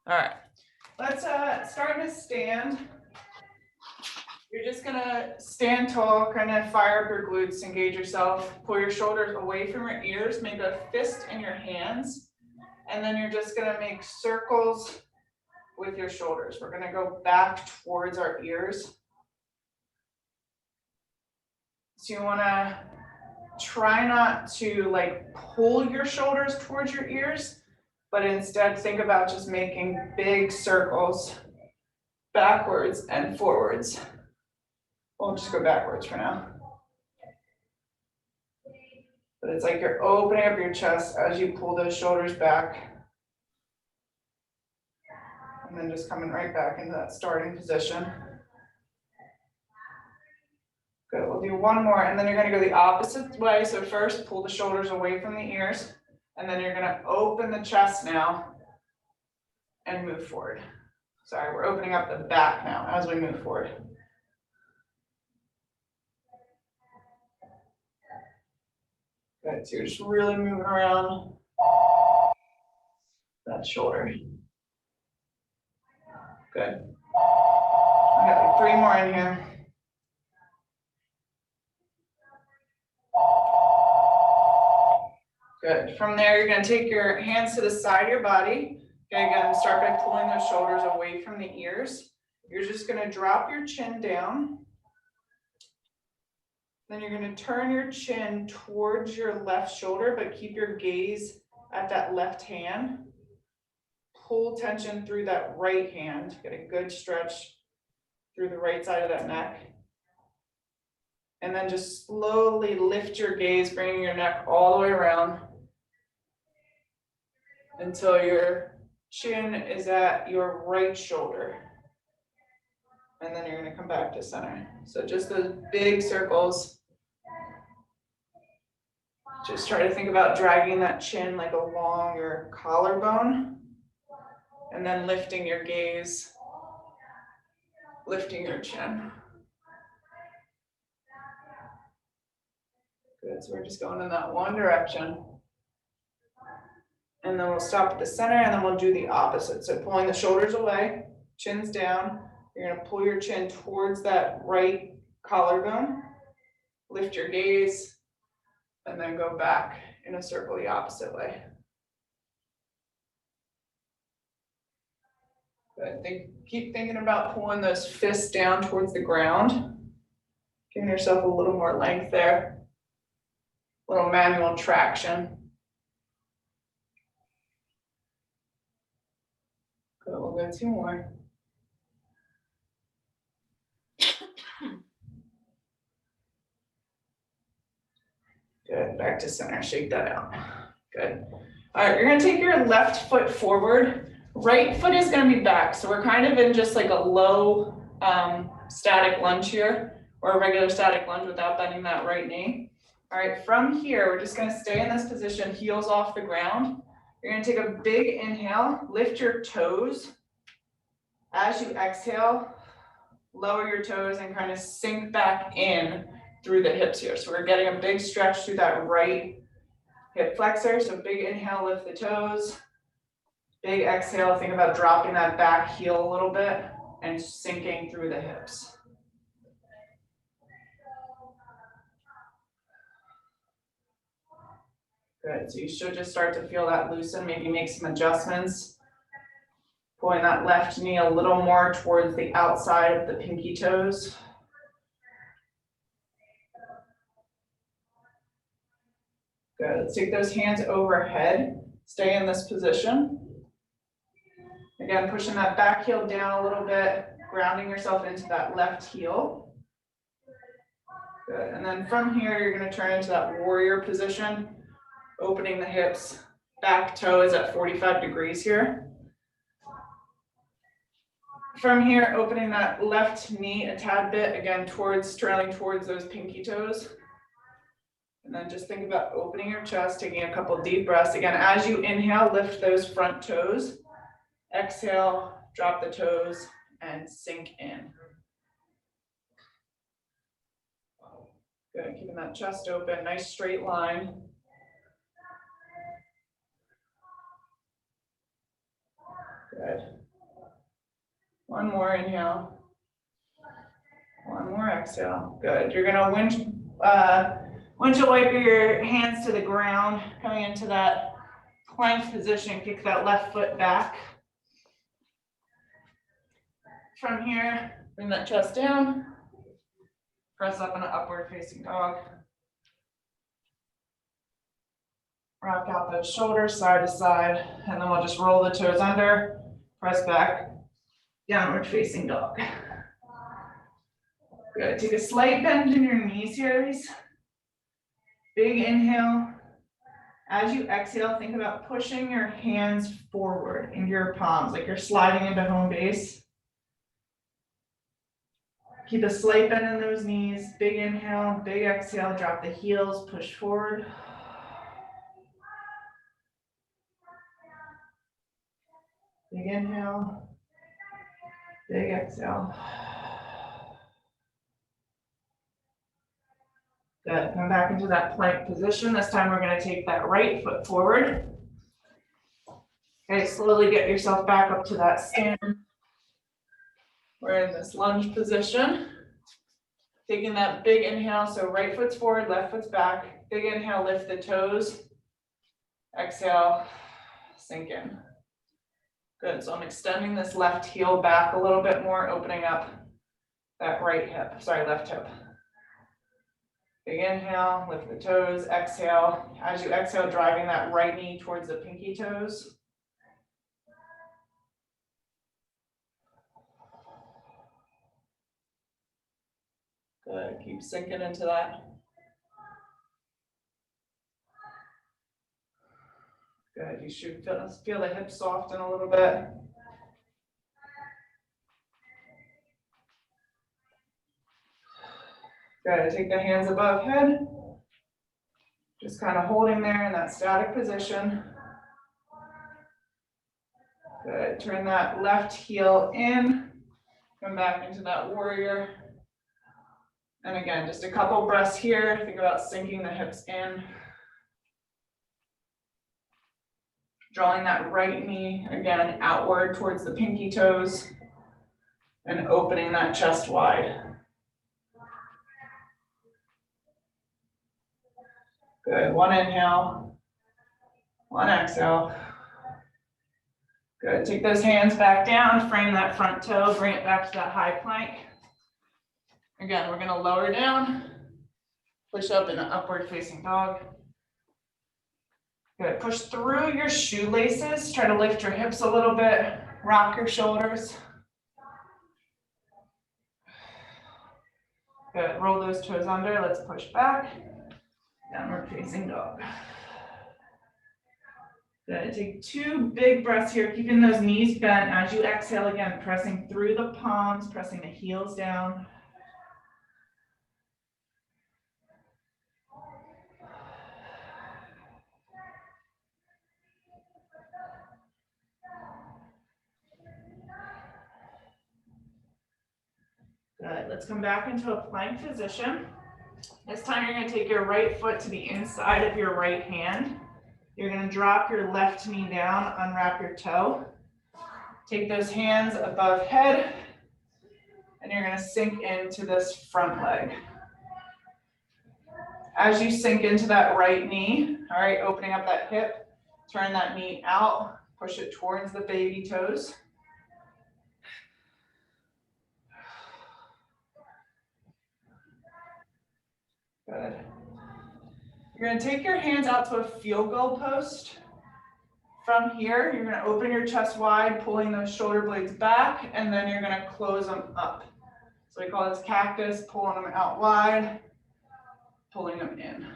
All right, let's start to stand. You're just gonna stand tall, kind of fire up your glutes, engage yourself, pull your shoulders away from your ears, make a fist in your hands, and then you're just gonna make circles with your shoulders. We're gonna go back towards our ears. So you wanna try not to like pull your shoulders towards your ears, but instead think about just making big circles backwards and forwards. We'll just go backwards for now. But it's like you're opening up your chest as you pull those shoulders back. And then just coming right back into that starting position. Good, we'll do one more, and then you're gonna go the opposite way. So first, pull the shoulders away from the ears, and then you're gonna open the chest now and move forward. Sorry, we're opening up the back now as we move forward. Good, so you're just really moving around that shoulder. Good. I got like 3 more in here. Good. From there, you're going to take your hands to the side of your body. Okay, again, start by pulling those shoulders away from the ears. You're just going to drop your chin down. Then you're going to turn your chin towards your left shoulder, but keep your gaze at that left hand. Pull tension through that right hand. Get a good stretch through the right side of that neck. And then just slowly lift your gaze, bringing your neck all the way around until your chin is at your right shoulder. And then you're going to come back to center. So just those big circles. Just try to think about dragging that chin like along your collarbone. And then lifting your gaze, lifting your chin. Good, so we're just going in that one direction. And then we'll stop at the center, and then we'll do the opposite. So pulling the shoulders away, chin's down. You're gonna pull your chin towards that right collarbone, lift your gaze, and then go back in a circle the opposite way. Good, keep thinking about pulling those fists down towards the ground. Giving yourself a little more length there. A little manual traction. Good, we'll go 2 more. Good, back to center, shake that out. Good. All right, you're gonna take your left foot forward. Right foot is gonna be back. So we're kind of in just like a low static lunge here, or a regular static lunge without bending that right knee. All right, from here, we're just gonna stay in this position, heels off the ground. You're gonna take a big inhale, lift your toes. As you exhale, lower your toes and kind of sink back in through the hips here. So we're getting a big stretch through that right hip flexor. So big inhale, lift the toes. Big exhale, think about dropping that back heel a little bit and sinking through the hips. Good, so you should just start to feel that loosen, maybe make some adjustments. Pulling that left knee a little more towards the outside of the pinky toes. Good, let's take those hands overhead. Stay in this position. Again, pushing that back heel down a little bit, grounding yourself into that left heel. Good, and then from here, you're gonna turn into that warrior position, opening the hips, back toe is at 45 degrees here. From here, opening that left knee a tad bit, again, trailing towards those pinky toes. And then just think about opening your chest, taking a couple deep breaths. Again, as you inhale, lift those front toes. Exhale, drop the toes and sink in. Good, keeping that chest open, nice straight line. Good. One more inhale. One more exhale. Good. You're gonna windshield wiper your hands to the ground, coming into that plank position. Kick that left foot back. From here, bring that chest down. Press up in an upward facing dog. Rock out those shoulders side to side, and then we'll just roll the toes under, press back, downward facing dog. Good. Take a slight bend in your knees here, Elise. Big inhale. As you exhale, think about pushing your hands forward into your palms, like you're sliding into home base. Keep a slight bend in those knees. Big inhale, big exhale. Drop the heels, push forward. Big inhale, big exhale. Good. Come back into that plank position. This time we're going to take that right foot forward. Okay, slowly get yourself back up to that stand. We're in this lunge position. Taking that big inhale, so right foot's forward, left foot's back. Big inhale, lift the toes. Exhale, sink in. Good, so I'm extending this left heel back a little bit more, opening up that left hip. Big inhale, lift the toes, exhale. As you exhale, driving that right knee towards the pinky toes. Good, keep sinking into that. Good, you should feel the hips soften a little bit. Good, take the hands above head. Just kind of holding there in that static position. Good, turn that left heel in. Come back into that warrior. And again, just a couple breaths here. Think about sinking the hips in. Drawing that right knee, again, outward towards the pinky toes. And opening that chest wide. Good, one inhale, one exhale. Good, take those hands back down, frame that front toe, bring it back to that high plank. Again, we're gonna lower down, push up in an upward facing dog. Good, push through your shoelaces, try to lift your hips a little bit, rock your shoulders. Good, roll those toes under, let's push back. Downward facing dog. Good, take two big breaths here, keeping those knees bent as you exhale again, pressing through the palms, pressing the heels down. Good, let's come back into a plank position. This time you're gonna take your right foot to the inside of your right hand. You're gonna drop your left knee down, unwrap your toe. Take those hands above head, and you're gonna sink into this front leg. As you sink into that right knee, all right, opening up that hip, turn that knee out, push it towards the baby toes. Good. You're gonna take your hands out to a field goal post. From here, you're gonna open your chest wide, pulling those shoulder blades back, and then you're gonna close them up. So we call this cactus, pulling them out wide, pulling them in.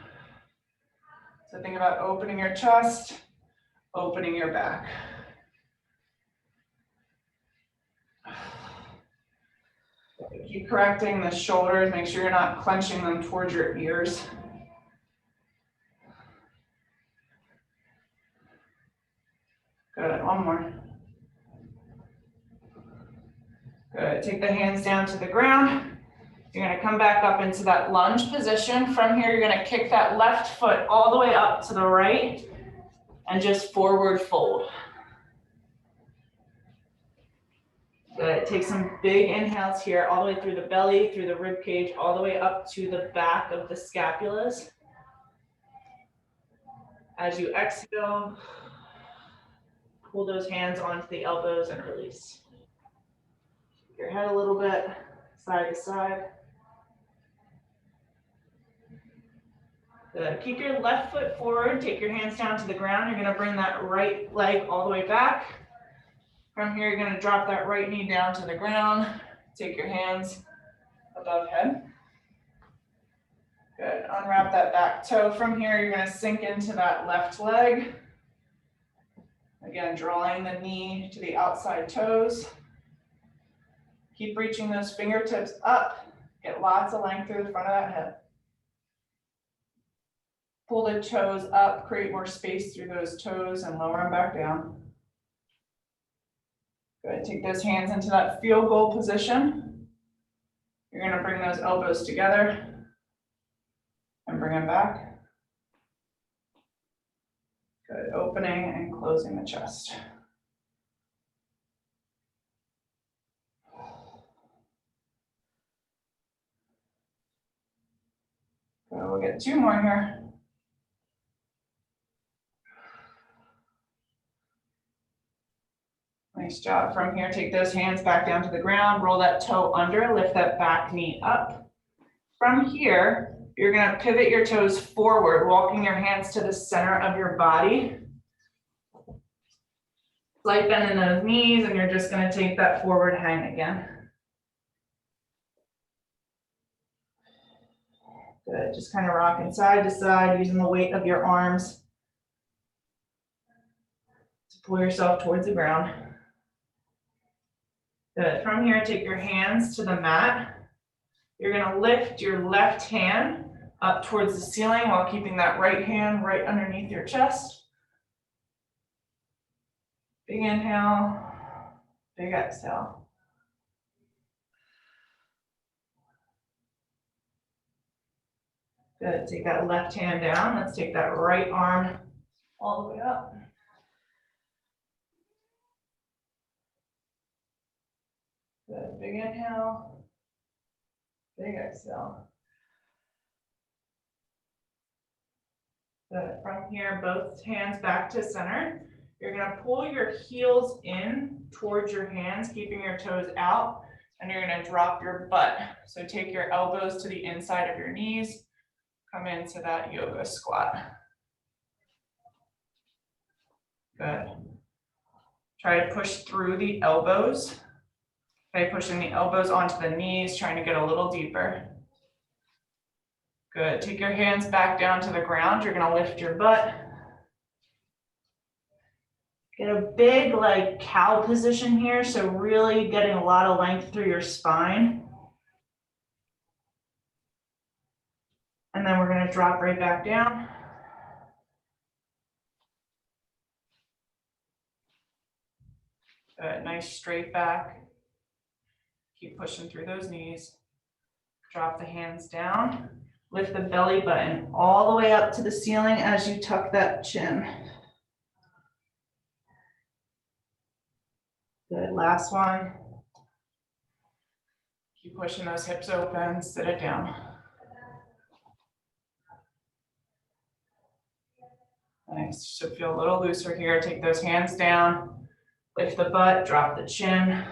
So think about opening your chest, opening your back. Keep correcting the shoulders, make sure you're not clenching them towards your ears. Good, one more. Good, take the hands down to the ground. You're gonna come back up into that lunge position. From here, you're gonna kick that left foot all the way up to the right and just forward fold. Good, take some big inhales here, all the way through the belly, through the rib cage, all the way up to the back of the scapulas. As you exhale, pull those hands onto the elbows and release. Your head a little bit, side to side. Good. Keep your left foot forward, take your hands down to the ground. You're gonna bring that right leg all the way back. From here, you're gonna drop that right knee down to the ground. Take your hands above head. Good, unwrap that back toe. From here, you're gonna sink into that left leg. Again, drawing the knee to the outside toes. Keep reaching those fingertips up. Get lots of length through the front of that hip. Pull the toes up, create more space through those toes and lower them back down. Good, take those hands into that field goal position. You're gonna bring those elbows together and bring them back. Good, opening and closing the chest. Good, we'll get 2 more here. Nice job. From here, take those hands back down to the ground, roll that toe under, lift that back knee up. From here, you're gonna pivot your toes forward, walking your hands to the center of your body. Slight bend in those knees, and you're just gonna take that forward hang again. Good, just kind of rocking side to side, using the weight of your arms to pull yourself towards the ground. Good, from here, take your hands to the mat. You're gonna lift your left hand up towards the ceiling while keeping that right hand right underneath your chest. Big inhale, big exhale. Good, take that left hand down. Let's take that right arm all the way up. Good, big inhale, big exhale. Good, from here, both hands back to center. You're gonna pull your heels in towards your hands, keeping your toes out, and you're gonna drop your butt. So take your elbows to the inside of your knees, come into that yoga squat. Good. Try to push through the elbows. Okay, pushing the elbows onto the knees, trying to get a little deeper. Good, take your hands back down to the ground. You're gonna lift your butt. Get a big like cow position here, so really getting a lot of length through your spine. And then we're gonna drop right back down. Good, nice straight back. Keep pushing through those knees. Drop the hands down. Lift the belly button all the way up to the ceiling as you tuck that chin. Good, last one. Keep pushing those hips open, sit it down. Nice, should feel a little looser here. Take those hands down, lift the butt, drop the chin.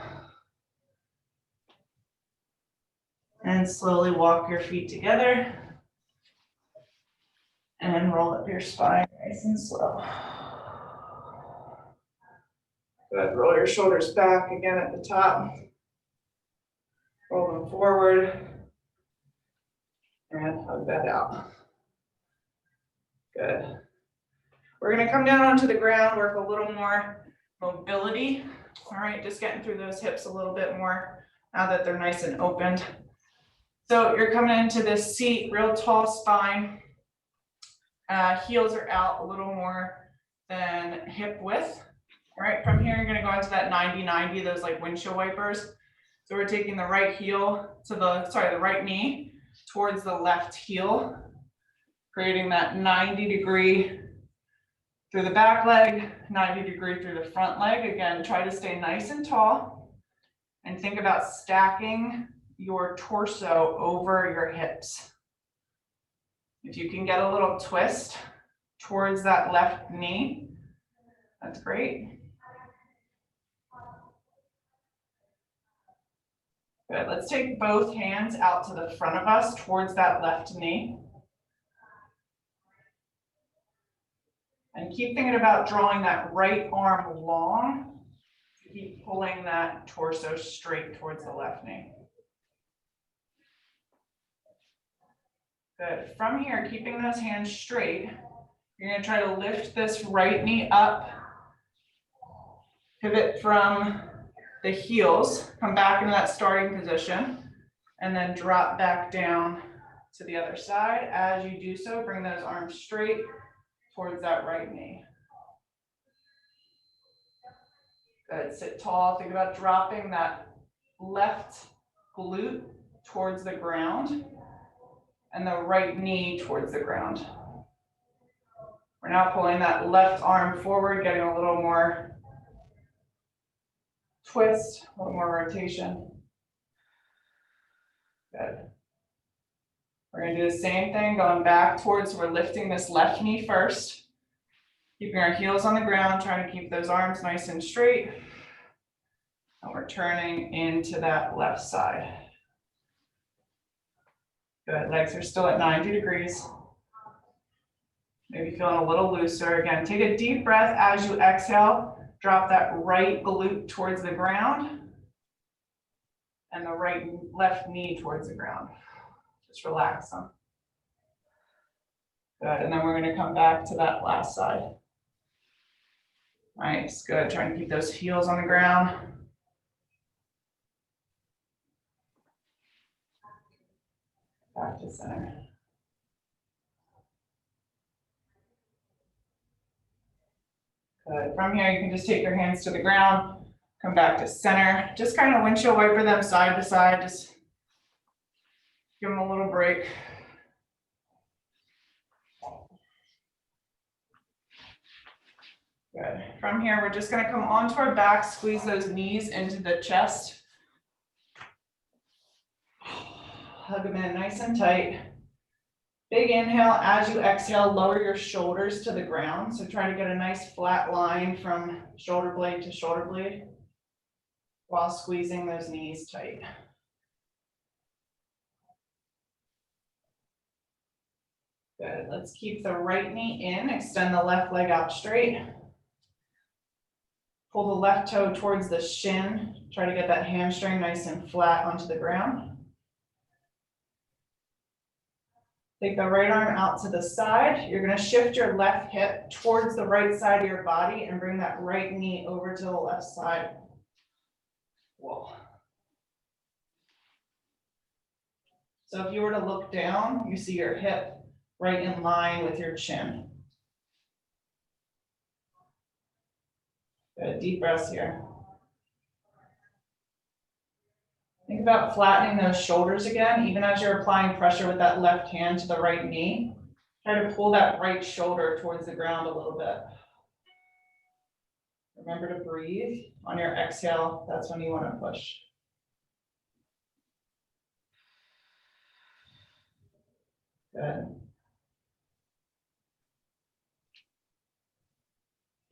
And slowly walk your feet together. And roll up your spine nice and slow. Good, roll your shoulders back again at the top. Roll them forward. And hug that out. Good. We're gonna come down onto the ground, work a little more mobility. All right, just getting through those hips a little bit more now that they're nice and opened. So you're coming into this seat, real tall spine. Heels are out a little more than hip width. All right, from here, you're gonna go into that 90-90, those like windshield wipers. So we're taking the right heel to the right knee towards the left heel, creating that 90-degree through the back leg, 90-degree through the front leg. Again, try to stay nice and tall. And think about stacking your torso over your hips. If you can get a little twist towards that left knee, that's great. Good, let's take both hands out to the front of us towards that left knee. And keep thinking about drawing that right arm long. Keep pulling that torso straight towards the left knee. Good. From here, keeping those hands straight, you're going to try to lift this right knee up. Pivot from the heels, come back into that starting position, and then drop back down to the other side. As you do so, bring those arms straight towards that right knee. Good, sit tall, think about dropping that left glute towards the ground and the right knee towards the ground. We're now pulling that left arm forward, getting a little more twist, a little more rotation. Good. We're gonna do the same thing, going back towards, we're lifting this left knee first. Keeping our heels on the ground, trying to keep those arms nice and straight. And we're turning into that left side. Good, legs are still at 90 degrees. Maybe feeling a little looser. Again, take a deep breath as you exhale. Drop that right glute towards the ground. And the left knee towards the ground. Just relax them. Good, and then we're gonna come back to that last side. Nice, good, trying to keep those heels on the ground. Back to center. Good, from here you can just take your hands to the ground, come back to center. Just kind of windshield wiper them side to side, just give them a little break. Good. From here, we're just going to come onto our back, squeeze those knees into the chest. Hug them in nice and tight. Big inhale. As you exhale, lower your shoulders to the ground. So try to get a nice flat line from shoulder blade to shoulder blade while squeezing those knees tight. Good. Let's keep the right knee in. Extend the left leg out straight. Pull the left toe towards the shin. Try to get that hamstring nice and flat onto the ground. Take the right arm out to the side. You're going to shift your left hip towards the right side of your body and bring that right knee over to the left side wall. So if you were to look down, you see your hip right in line with your chin. Good, deep breaths here. Think about flattening those shoulders again, even as you're applying pressure with that left hand to the right knee. Try to pull that right shoulder towards the ground a little bit. Remember to breathe. On your exhale, that's when you want to push. Good.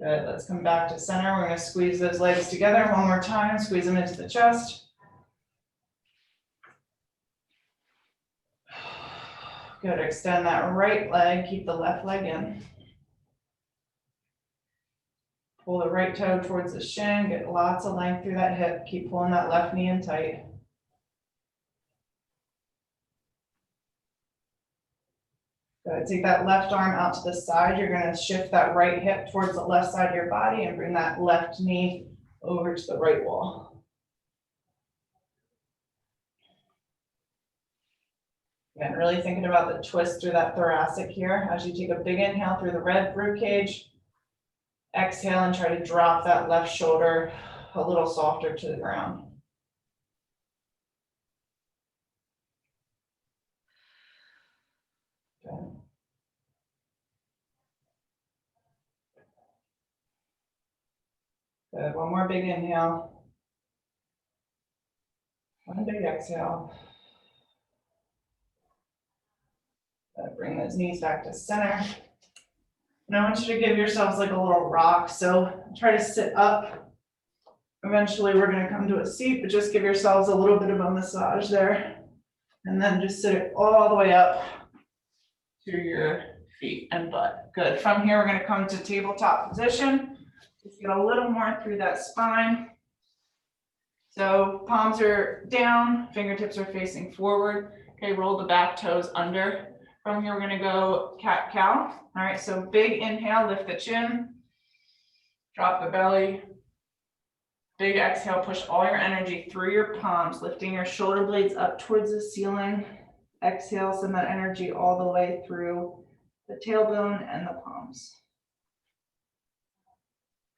Good, let's come back to center. We're going to squeeze those legs together one more time, squeeze them into the chest. Good, extend that right leg, keep the left leg in. Pull the right toe towards the shin, get lots of length through that hip, keep pulling that left knee in tight. Good, take that left arm out to the side. You're going to shift that right hip towards the left side of your body and bring that left knee over to the right wall. Again, really thinking about the twist through that thoracic here as you take a big inhale through the red rib cage. Exhale and try to drop that left shoulder a little softer to the ground. Okay. Good. One more big inhale. One big exhale. Bring those knees back to center. And I want you to give yourselves like a little rock. So try to sit up. Eventually we're gonna come to a seat, but just give yourselves a little bit of a massage there. And then just sit it all the way up to your feet and butt. Good. From here, we're gonna come to tabletop position. Just get a little more through that spine. So palms are down, fingertips are facing forward. Okay, roll the back toes under. From here, we're gonna go cat-cow. All right, so big inhale, lift the chin, drop the belly. Big exhale, push all your energy through your palms, lifting your shoulder blades up towards the ceiling. Exhale, send that energy all the way through the tailbone and the palms.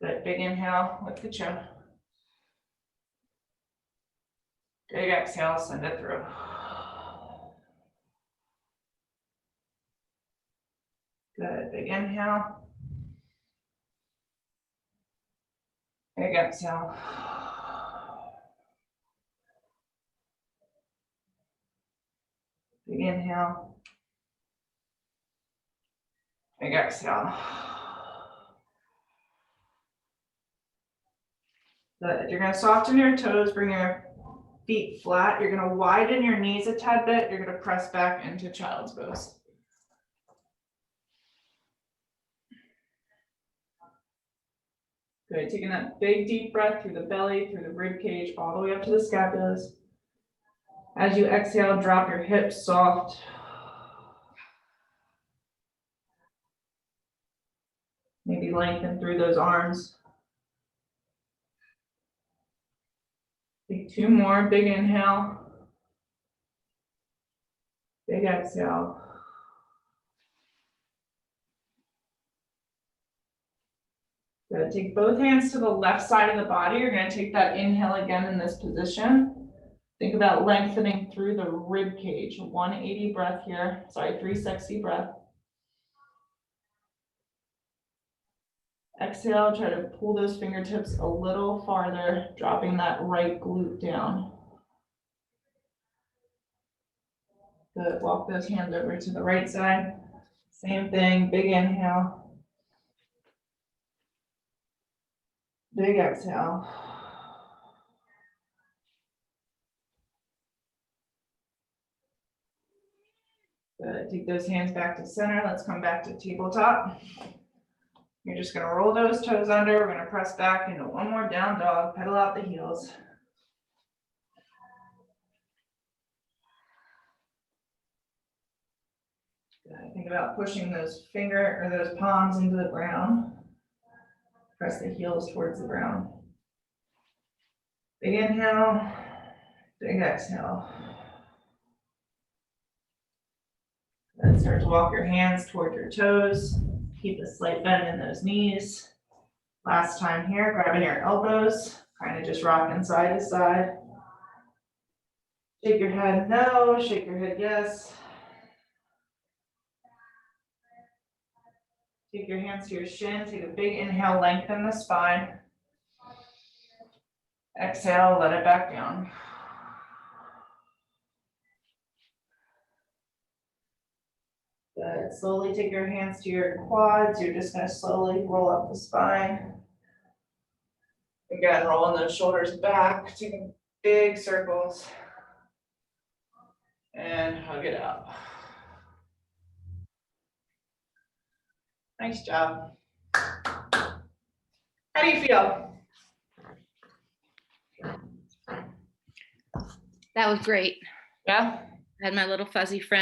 Good, big inhale, lift the chin. Big exhale, send it through. Good, big inhale. Big exhale. Big inhale. Big exhale. Good. You're going to soften your toes, bring your feet flat. You're going to widen your knees a tad bit. You're going to press back into child's pose. Good. Taking that big deep breath through the belly, through the rib cage, all the way up to the scapulas. As you exhale, drop your hips soft. Maybe lengthen through those arms. Take two more, big inhale. Big exhale. Good. Take both hands to the left side of the body. You're going to take that inhale again in this position. Think about lengthening through the rib cage. 180 breath here. Sorry, 360 breath. Exhale, try to pull those fingertips a little farther, dropping that right glute down. Good. Walk those hands over to the right side. Same thing. Big inhale. Big exhale. Good. Take those hands back to center. Let's come back to tabletop. You're just going to roll those toes under. We're going to press back into one more down dog. Pedal out the heels. Good. Think about pushing those those palms into the ground. Press the heels towards the ground. Big inhale, big exhale. Then start to walk your hands toward your toes. Keep a slight bend in those knees. Last time here, grabbing your elbows, kind of just rocking side to side. Shake your head no, shake your head yes. Take your hands to your shin, take a big inhale, lengthen the spine. Exhale, let it back down. Good. Slowly take your hands to your quads. You're just going to slowly roll up the spine. Again, rolling those shoulders back, taking big circles. And hug it out. Nice job. How do you feel? That was great. Yeah? I had my little fuzzy friend